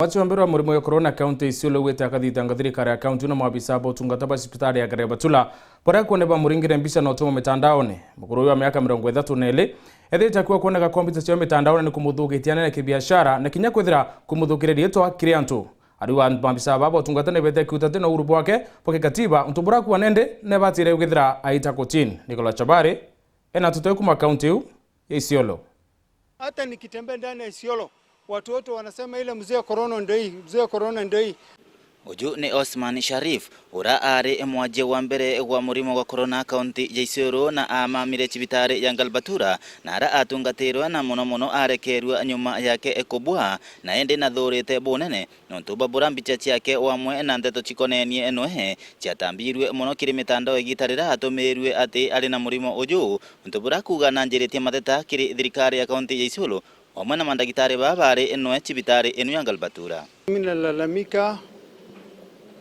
Wachi wambere wa murimo ya corona county isiolo wete akathitanga thirikari ya county na maabisa ba utungata ba hospitali ya Garebatula pora kuoneba muringire mbisa na utumo mitandaoni. Mukuru uyu wa miaka 32 ethite kuwa kuoneka kompyuta cia mitandaoni ni kumuthugitia na kibiashara na kinya kwithira kumuthukire rietwa kiriantu. Ariwa maabisa ba utungata ne bete kutate na urubu wake poke katiba utumbura kuwa nende ne batire ugithira aita kotini. Nicola Chabari ena tutoe kuma county ya Isiolo. Hata nikitembea ndani ya Isiolo watu wote wanasema ile mzee corona ndio hii, mzee corona ndio hii. Uju ni Osman Sharif ura ari mwaje wa mbere gwa murimo wa corona county ya Isiolo na amamire cibitari ya Galbatura na ara atungatirwa na mono arekerwa nyuma yake ekobwa na ende na thorete bonene nontu babura mbica ciake wamwe na ndeto cikonenie enohe ciatambirwe mono kiri mitandao igitarira atumirwe ati ari na murimo uju ntubura kuga na njiritie mateta kiri thirikari ya county ya Isiolo wamwe na mandagitari babare enoe cibitari enu ya Galbatura. Mimi nalalamika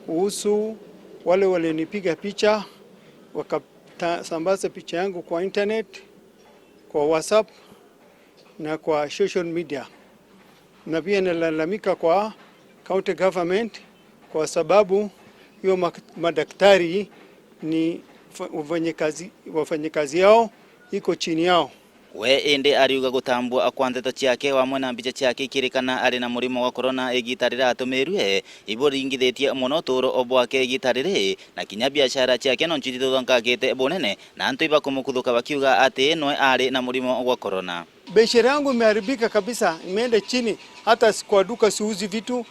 kuhusu wale walinipiga picha wakasambaza picha yangu kwa internet, kwa WhatsApp na kwa social media. Na pia nalalamika kwa county government kwa sababu hiyo madaktari ni wafanyikazi yao iko chini yao. We ende ariuga gutambua akwandeto ciake wamwe na mbica ciake ikirikana ari na murimo wa corona igitarira atumirwe iboringithitie muno turo obwake igitarire na kinya biashara ciake no ncitito thonkagite bonene na antu iba kumukuthuka bakiuga ati no ari na murimo wa corona. Biashara yangu imeharibika kabisa, imeenda chini, hata kwa duka siuzi vitu,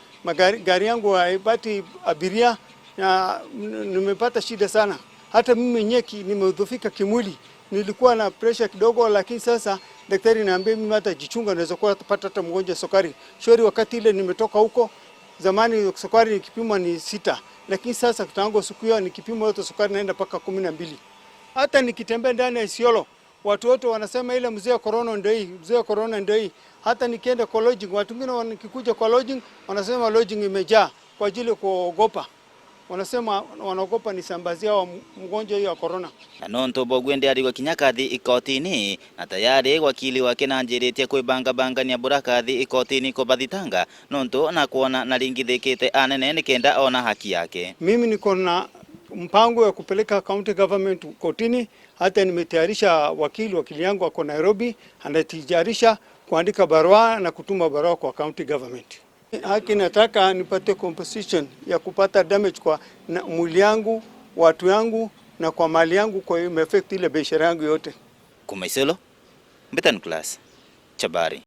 gari yangu haipati abiria na nimepata shida sana. Hata mimi mwenyewe nimedhoofika kimwili. Nilikuwa na pressure kidogo, lakini sasa daktari niambia mimi hata jichunga, naweza kuwa kupata hata mgonjwa sukari. Shauri wakati ile nimetoka huko, zamani sukari nikipima ni 6, lakini sasa tangu siku hiyo nikipima yote sukari naenda paka 12. Hata nikitembea ndani ya Isiolo, watu wote wanasema ile mzee corona ndio hii, mzee corona ndio hii. Hata nikienda kwa lodging, watu wengine wakikuja kwa lodging wanasema lodging imejaa kwa ajili ya kuogopa. Wanasema wanaogopa nisambazia wa mgonjwa hiyo wa corona. Na nonto bogwende ari wakinyakathi ikotini na tayari wakili wake na njiritie kwibanga ni burakathi ikotini ko bathitanga nonto na kuona na ringithikite anene nikenda ona haki yake. Mimi niko na mpango ya kupeleka county government kotini, hata nimetayarisha wakili yangu ako Nairobi, anatijarisha kuandika barua na kutuma barua kwa county government. Haki nataka nipate compensation ya kupata damage kwa mwili yangu, watu yangu na kwa mali yangu kwa hiyo affect ile biashara yangu yote. Kuma Isiolo, Mbetan Class, Chabari.